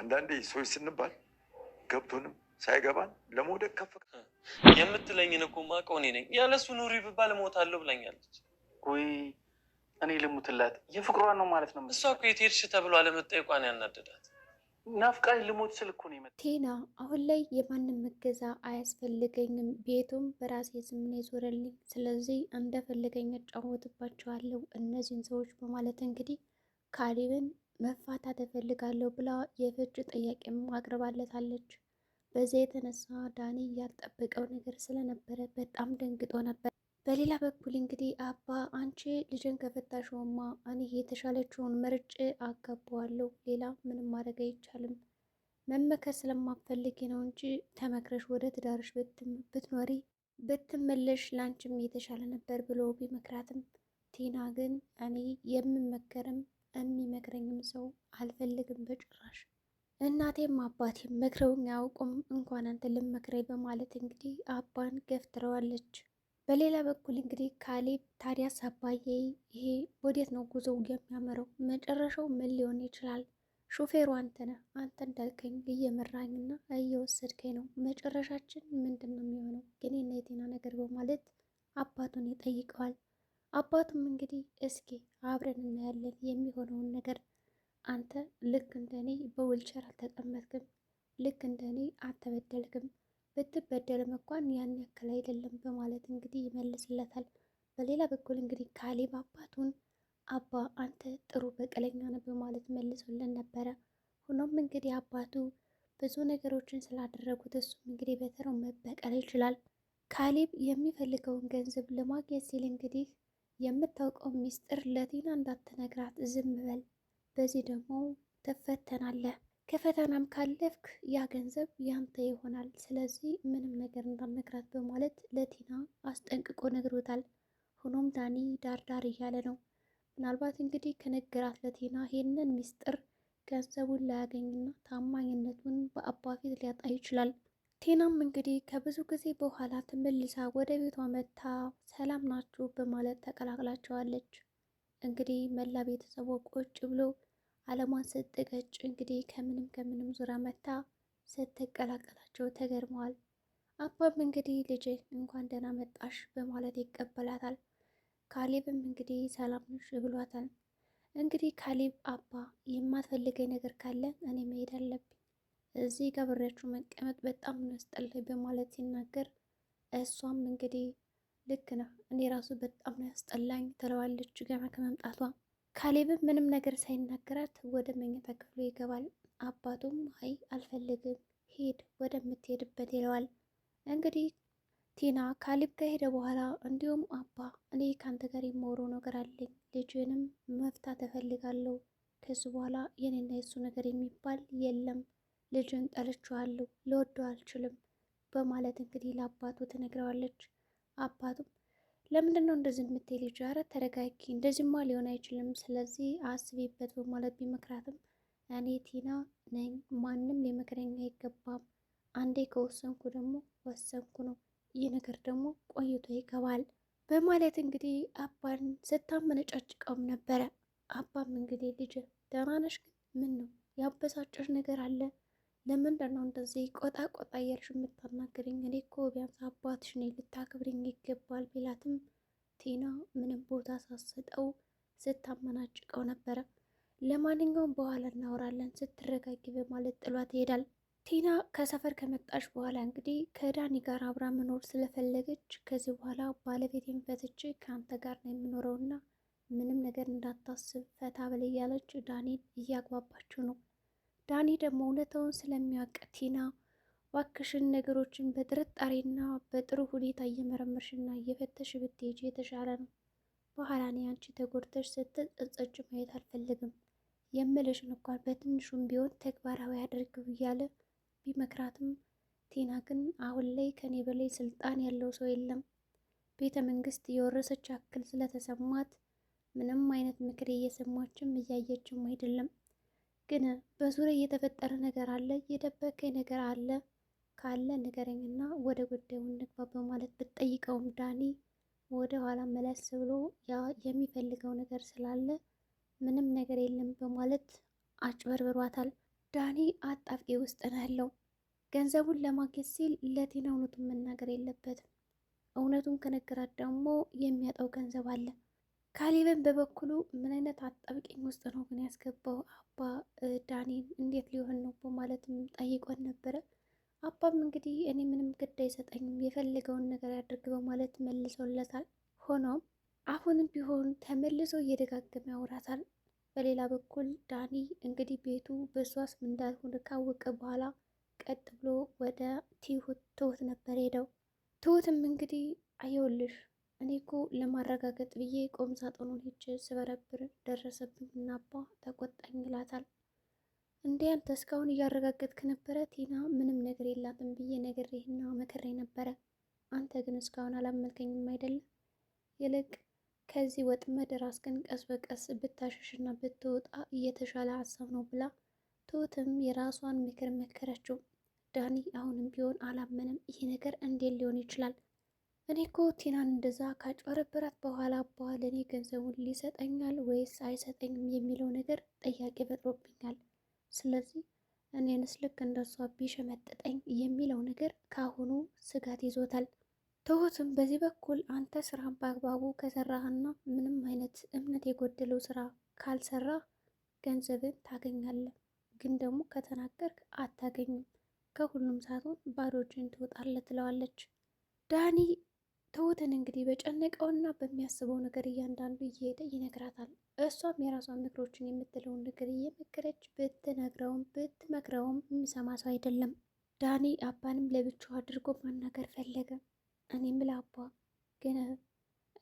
አንዳንዴ ሰዎች ስንባል ገብቶንም ሳይገባን ለመውደቅ ከፍ የምትለኝን እኮ የማውቀው እኔ ነኝ። ያለሱ ኑሪ ብባል እሞታለሁ ብላኛለች። ወይ እኔ ልሙትላት የፍቅሯን ነው ማለት ነው። እሷ እኮ የት ሄድሽ ተብሎ አለመጠየቋን ያናደዳት። ናፍቃኝ ልሞት ስል እኮ ነው የመጣው። ቲና አሁን ላይ የማንም እገዛ አያስፈልገኝም፣ ቤቱም በራሴ ስም ነው የዞረልኝ፣ ስለዚህ እንደፈለገኝ እጫወትባቸዋለሁ እነዚህን ሰዎች በማለት እንግዲህ ካሌብን መፋታት እፈልጋለሁ ብላ የፍች ጥያቄም አቅርባለታለች። በዚህ የተነሳ ዳኒ ያልጠበቀው ነገር ስለነበረ በጣም ደንግጦ ነበር። በሌላ በኩል እንግዲህ አባ አንቺ ልጅን ከፈታሽውማ እኔ የተሻለችውን መርጬ አጋባዋለሁ፣ ሌላ ምንም ማድረግ አይቻልም፣ መመከር ስለማፈልጊ ነው እንጂ ተመክረሽ ወደ ትዳርሽ ብትኖሪ ብትመለሽ ላንቺም የተሻለ ነበር ብሎ ቢመክራትም ቲና ግን እኔ የምመከርም የሚመክረኝም ሰው አልፈልግም በጭራሽ፣ እናቴም አባቴም መክረውኝ አያውቁም እንኳን አንተ ልመክረኝ በማለት እንግዲህ አባን ገፍትረዋለች። በሌላ በኩል እንግዲህ ካሌብ ታዲያስ አባዬ ይሄ ወዴት ነው ጉዞው የሚያመራው? መጨረሻው ምን ሊሆን ይችላል? ሹፌሩ አንተ ነህ፣ አንተ እንዳልከኝ እየመራኝና እየወሰድከኝ ነው። መጨረሻችን ምንድን ነው የሚሆነው? ግን የቲና ነገር በማለት አባቱን ይጠይቀዋል። አባቱም እንግዲህ እስኪ አብረን እናያለን የሚሆነውን ነገር፣ አንተ ልክ እንደኔ በዊልቸር አልተቀመጥክም፣ ልክ እንደኔ አልተበደልክም፣ ብትበደልም እንኳን ያን ያክል አይደለም በማለት እንግዲህ ይመልስለታል። በሌላ በኩል እንግዲህ ካሌብ አባቱን አባ አንተ ጥሩ በቀለኛ ነህ በማለት መልሶልን ነበረ። ሆኖም እንግዲህ አባቱ ብዙ ነገሮችን ስላደረጉት እሱም እንግዲህ በተራው መበቀል ይችላል። ካሌብ የሚፈልገውን ገንዘብ ለማግኘት ሲል እንግዲህ የምታውቀው ሚስጥር ለቲና እንዳትነግራት ዝም በል፣ በዚህ ደግሞ ትፈተናለህ፣ ከፈተናም ካለፍክ ያ ገንዘብ ያንተ ይሆናል፣ ስለዚህ ምንም ነገር እንዳትነግራት በማለት ለቲና አስጠንቅቆ ነግሮታል። ሆኖም ዳኒ ዳርዳር እያለ ነው። ምናልባት እንግዲህ ከነገራት ለቲና ይህንን ሚስጥር ገንዘቡን ላያገኝና ታማኝነቱን በአባ ፊት ሊያጣ ይችላል። ቲናም እንግዲህ ከብዙ ጊዜ በኋላ ተመልሳ ወደ ቤቷ መታ ሰላም ናችሁ በማለት ተቀላቅላቸዋለች። እንግዲህ መላ ቤተሰቡ ቁጭ ብሎ አለሟን ስትቀጭ እንግዲህ ከምንም ዙሪያ መታ ስትቀላቀላቸው ተገርመዋል። አባም እንግዲህ ልጄ እንኳን ደህና መጣሽ በማለት ይቀበላታል። ካሌብም እንግዲህ ሰላም ነሽ ብሏታል። እንግዲህ ካሌብ አባ የማትፈልገኝ ነገር ካለ እኔ መሄድ አለብኝ፣ እዚህ ገብሬያችሁ መቀመጥ በጣም ያስጠላኝ በማለት ሲናገር እሷም እንግዲህ ልክ ነው እኔ ራሱ በጣም ነው ያስጠላኝ ትለዋለች ገና ከመምጣቷ። ካሌብም ምንም ነገር ሳይናገራት ወደ መኝታ ክፍሉ ይገባል። አባቱም አይ አልፈልግም ሂድ ወደምትሄድበት ይለዋል። እንግዲህ ቲና ካሌብ ከሄደ በኋላ እንዲሁም አባ እኔ ከአንተ ጋር የማወራው ነገር አለኝ፣ ልጅንም መፍታት እፈልጋለሁ፣ ከዚህ በኋላ የኔና የሱ ነገር የሚባል የለም፣ ልጅን ጠልቼዋለሁ፣ ልወደው አልችልም በማለት እንግዲህ ለአባቱ ትነግረዋለች። አባቱም ለምንድን ነው እንደዚህ የምትይ ልጅ? ኧረ ተረጋጊ፣ እንደዚህማ ሊሆን አይችልም፣ ስለዚህ አስቢበት በማለት ቢመክራትም እኔ ቲና ነኝ፣ ማንም ሊመክረኝ አይገባም፣ አንዴ ከወሰንኩ ደግሞ ወሰንኩ ነው፣ ይህ ነገር ደግሞ ቆይቶ ይገባል በማለት እንግዲህ አባን ስታመነጫጭቀውም ነበረ። አባም እንግዲህ ልጅ ደህና ነሽ? ግን ምን ነው ያበሳጨሽ ነገር አለ? ለምንድን ነው እንደዚህ ቆጣ ቆጣ እያልሽ የምታናገረኝ? እኔ እኮ ቢያንስ አባትሽ ነኝ ልታክብሪኝ ይገባል ቢላትም ቲና ምንም ቦታ ሳትሰጠው ስታመናጭቀው ነበረ። ለማንኛውም በኋላ እናወራለን ስትረጋጊ በማለት ጥሏት ይሄዳል። ቲና ከሰፈር ከመጣች በኋላ እንግዲህ ከዳኒ ጋር አብራ መኖር ስለፈለገች ከዚህ በኋላ ባለቤቴን ፈትቼ ከአንተ ጋር ነው የምኖረውና ምንም ነገር እንዳታስብ ፈታ በል እያለች ዳኒን እያግባባችው ነው። ዳኒ ደግሞ እውነታውን ስለሚያውቅ ቲና ዋክሽን ነገሮችን በጥርጣሬና በጥሩ ሁኔታ እየመረመርሽና እየፈተሽ ብትሄጂ የተሻለ ነው። በኋላ እኔ አንቺ ተጎድተሽ ስትጸጸች ማየት አልፈልግም። የምልሽን እንኳን በትንሹም ቢሆን ተግባራዊ አድርገው እያለ ቢመክራትም ቲና ግን አሁን ላይ ከኔ በላይ ስልጣን ያለው ሰው የለም፣ ቤተ መንግስት የወረሰች ያክል ስለተሰማት ምንም አይነት ምክር እየሰማችም እያየችም አይደለም። ግን በዙሪያ እየተፈጠረ ነገር አለ፣ የደበቀኝ ነገር አለ ካለ ንገረኝና ወደ ጉዳዩ እንግባ በማለት ብትጠይቀውም ዳኒ ወደ ኋላ መለስ ብሎ ያ የሚፈልገው ነገር ስላለ ምንም ነገር የለም በማለት አጭበርብሯታል። ዳኒ አጣብቂ ውስጥ ነው ያለው። ገንዘቡን ለማግኘት ሲል ለቲና እውነቱን መናገር የለበትም። እውነቱን ከነገራት ደግሞ የሚያጣው ገንዘብ አለ። ካሌብን በበኩሉ ምን አይነት አጣብቂኝ ውስጥ ነው ግን ያስገባው አባ ዳኒን እንዴት ሊሆን ነው በማለትም ጠይቆን ነበረ። አባም እንግዲህ እኔ ምንም ግድ አይሰጠኝም የፈለገውን ነገር ያድርግ በማለት መልሶለታል። ሆኖም አሁንም ቢሆን ተመልሶ እየደጋገመ ያወራታል። በሌላ በኩል ዳኒ እንግዲህ ቤቱ በሷ ስም እንዳልሆነ ካወቀ በኋላ ቀጥ ብሎ ወደ ትሁት ነበር ሄደው። ትሁትም እንግዲህ አየውልሽ እኔ እኮ ለማረጋገጥ ብዬ ቁም ሳጥኑን ሄጄ ስበረብር ደረሰብኝና አባ ተቆጣኝ ይላታል። እንዴ አንተ እስካሁን እያረጋገጥክ ነበረ? ቲና ምንም ነገር የላትም ብዬ ነግሬህና መከሬ ነበረ። አንተ ግን እስካሁን አላመልከኝም አይደለም? ይልቅ ከዚህ ወጥመድ ራስህን ቀስ በቀስ ብታሸሽና ብትወጣ እየተሻለ ሀሳብ ነው ብላ ትሁትም የራሷን ምክር መከረችው። ዳኒ አሁንም ቢሆን አላመንም። ይሄ ነገር እንዴት ሊሆን ይችላል? እኔ እኮ ቲናን እንደዛ ካጭበረበራት በኋላ አባ ለእኔ ገንዘቡን ሊሰጠኛል ወይስ አይሰጠኝም የሚለው ነገር ጥያቄ ፈጥሮብኛል። ስለዚህ እኔንስ ልክ እንደሷ ቢሸመጥጠኝ የሚለው ነገር ካሁኑ ስጋት ይዞታል። ትሁትም በዚህ በኩል አንተ ስራን በአግባቡ ከሰራህና ምንም አይነት እምነት የጎደለው ስራ ካልሰራ ገንዘብን ታገኛለህ፣ ግን ደግሞ ከተናገርክ አታገኝም፣ ከሁሉም ሳትሆን ባዶ እጅን ትወጣለህ ትለዋለች። ዳኒ ትሁትን እንግዲህ በጨነቀውና በሚያስበው ነገር እያንዳንዱ እየሄደ ይነግራታል። እሷም የራሷን ምክሮችን የምትለውን ነገር እየመከረች ብትነግረውም ብትመክረውም የሚሰማ ሰው አይደለም። ዳኒ አባንም ለብቻው አድርጎ ማናገር ፈለገ። እኔ ምላ አባ ግን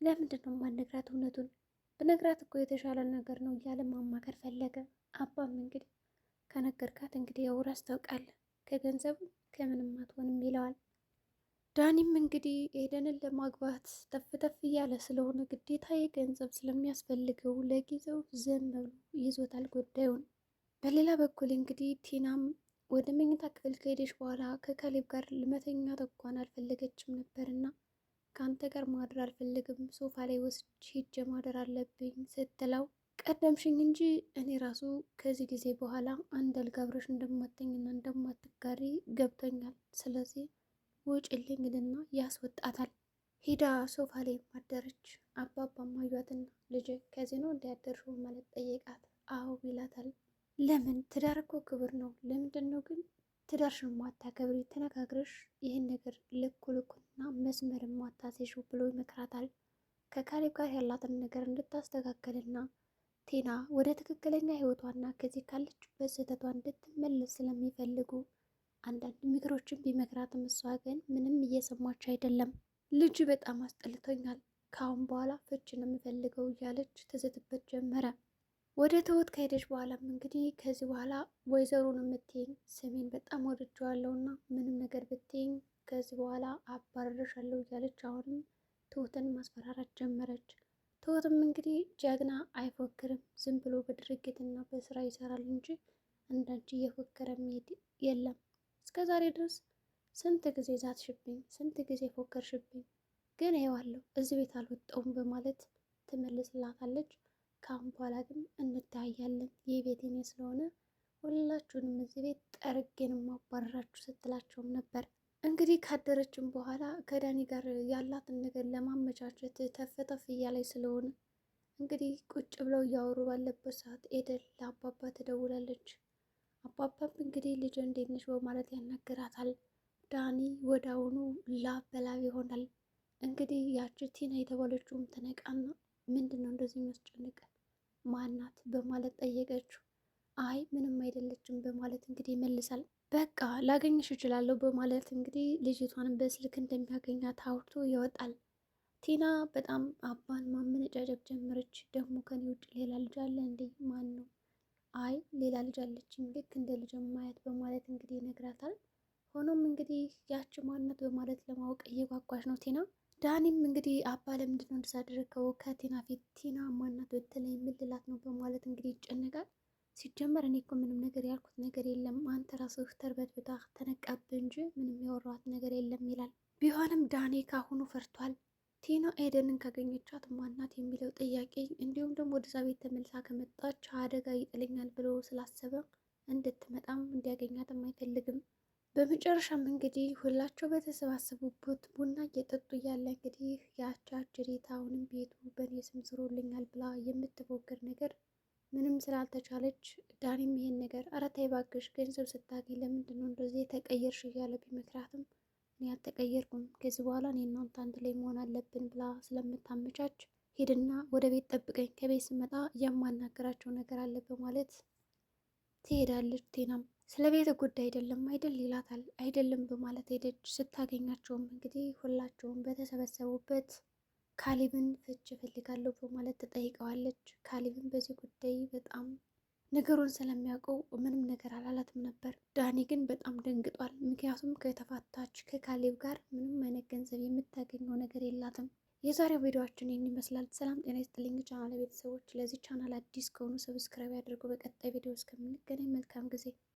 ለምንድን ነው ማነግራት? እውነቱን በነግራት እኮ የተሻለ ነገር ነው እያለ ማማከር ፈለገ። አባም እንግዲህ ከነገርካት እንግዲህ ያው ራስ ታውቃለህ፣ ከገንዘቡ ከምንም አትሆንም ይለዋል። ዳኒም እንግዲህ ኤደንን ለማግባት ተፍ እያለ ስለሆነ ግዴታ የገንዘብ ስለሚያስፈልገው ለጊዜው ዝም ብሎ ይዞታል ጉዳዩን። በሌላ በኩል እንግዲህ ቲናም ወደ መኝታ ክፍል ከሄደች በኋላ ከካሌብ ጋር ለመተኛት እንኳን አልፈለገችም ነበርና ከአንተ ጋር ማደር አልፈልግም፣ ሶፋ ላይ ወስጄ ሂጄ ማደር አለብኝ ስትለው ቀደምሽኝ እንጂ እኔ ራሱ ከዚህ ጊዜ በኋላ አንድ አልጋ አብረሽ እንደማተኝና እንደማትጋሪ ገብቶኛል። ስለዚህ ውጭልኝ ልና ያስወጣታል። ሂዳ ሶፋ ላይ ማደረች። አባባ ማዩትና ልጅ ከዚህ ነው እንዳያደርሽው ማለት ጠየቃት። አዎ ይላታል። ለምን? ትዳር እኮ ክብር ነው። ለምንድን ነው ግን ትዳርሽን ማታከብሪ? ተነጋግረሽ ይህን ነገር ልኩና መስመር ማታሴሽው ብሎ ይመክራታል። ከካሌብ ጋር ያላትን ነገር እንድታስተካከልና ቲና ወደ ትክክለኛ ህይወቷና ከዚህ ካለችበት ስህተቷ እንድትመለስ ስለሚፈልጉ አንዳንድ ምክሮችን ቢመክራትም እሷ ግን ምንም እየሰማች አይደለም። ልጅ በጣም አስጠልቶኛል፣ ከአሁን በኋላ ፍች ነው የምፈልገው እያለች ትዝትበት ጀመረ። ወደ ትሁት ከሄደች በኋላም እንግዲህ ከዚህ በኋላ ወይዘሮን የምትይኝ ስሜን በጣም ወድጀዋለሁና ምንም ነገር ብትይኝ ከዚህ በኋላ አባረርሻለሁ እያለች አሁንም ትሁትን ማስፈራራት ጀመረች። ትሁትም እንግዲህ ጀግና አይፎክርም፣ ዝም ብሎ በድርጊትና በስራ ይሰራል እንጂ እንዳንቺ እየፎከረ መሄድ የለም። እስከ ዛሬ ድረስ ስንት ጊዜ ዛትሽብኝ፣ ስንት ጊዜ ፎከርሽብኝ፣ ግን ይኸዋለሁ እዚህ ቤት አልወጣውም በማለት ትመልስላታለች። ከአሁን በኋላ ግን እንታያለን፣ ይህ ቤት የኔ ስለሆነ ሁላችሁንም እዚህ ቤት ጠርጌን ማባረራችሁ ስትላቸውም ነበር። እንግዲህ ካደረችም በኋላ ከዳኒ ጋር ያላትን ነገር ለማመቻቸት ተፈተፍ እያለች ስለሆነ እንግዲህ ቁጭ ብለው እያወሩ ባለበት ሰዓት ኤደን ለአባባ ትደውላለች። አባባም እንግዲህ ልጅ እንዴት ነሽ በማለት ያናግራታል። ዳኒ ወዳውኑ ላብ በላብ ይሆናል። እንግዲህ ያቺ ቲና የተባለችውም ተነቃና ምንድን ነው እንደዚህ የሚያስጨንቅ ማናት በማለት ጠየቀችው። አይ ምንም አይደለችም በማለት እንግዲህ ይመልሳል። በቃ ላገኝሽ እችላለሁ በማለት እንግዲህ ልጅቷንም በስልክ እንደሚያገኛት አውርቶ ይወጣል። ቲና በጣም አባን ማመነጫጨቅ ጀመረች። ደግሞ ከኔ ውጭ ሌላ ልጅ አለ እንዴ? ማን ነው? አይ ሌላ ልጅ አለችኝ ልክ እንደ ልጅ ማየት በማለት እንግዲህ ይነግራታል። ሆኖም እንግዲህ ያቺ ማናት በማለት ለማወቅ እየጓጓች ነው ቲና። ዳኒም እንግዲህ አባ ለምንድን ነው እንደሳደረገው ከቲና ፊት ቲና ማናት በተለይ የምልላት ነው በማለት እንግዲህ ይጨነቃል። ሲጀመር እኔ እኮ ምንም ነገር ያልኩት ነገር የለም፣ አንተ ራስህ ተርበትብታ ተነቃብህ እንጂ ምንም ያወራኋት ነገር የለም ይላል። ቢሆንም ዳኒ ካሁኑ ፈርቷል። ቲና ኤደንን ካገኘቻት ማናት የሚለው ጥያቄ እንዲሁም ደግሞ ወደዛ ቤት ተመልሳ ከመጣች አደጋ ይጥለኛል ብሎ ስላሰበ እንድትመጣም እንዲያገኛትም አይፈልግም። በመጨረሻም እንግዲህ ሁላቸው በተሰባሰቡበት ቡና እየጠጡ እያለ እንግዲህ ያቺ አጅሬት አሁንም ቤቱ በእኔ ስም ዝሮልኛል ብላ የምትፎክር ነገር ምንም ስላልተቻለች ዳኒም ይሄን ነገር ኧረ ተይ እባክሽ ገንዘብ ስታገኝ ለምንድን ነው እንደዚህ የተቀየርሽ እያለ ቢመክራትም እኔ አልተቀየርኩም ከዚህ በኋላ እኔ እናንተ አንድ ላይ መሆን አለብን ብላ ስለምታመቻች ሂድና ወደ ቤት ጠብቀኝ ከቤት ስመጣ የማናገራቸው ነገር አለ በማለት ትሄዳለች። ቴናም ስለ ቤት ጉዳይ አይደለም አይደል ይላታል። አይደለም በማለት ሄደች። ስታገኛቸውም እንግዲህ ሁላቸውም በተሰበሰቡበት ካሌብን ፍች እፈልጋለሁ በማለት ትጠይቀዋለች። ካሌብን በዚህ ጉዳይ በጣም ነገሩን ስለሚያውቀው ምንም ነገር አላላትም ነበር። ዳኒ ግን በጣም ደንግጧል። ምክንያቱም ከተፋታች ከካሌብ ጋር ምንም አይነት ገንዘብ የምታገኘው ነገር የላትም። የዛሬው ቪዲዮአችን ይህን ይመስላል። ሰላም ጤና ይስጥልኝ ቻናል ቤተሰቦች። ለዚህ ቻናል አዲስ ከሆኑ ሰብስክራይብ ያድርጉ። በቀጣይ ቪዲዮ እስከምንገናኝ መልካም ጊዜ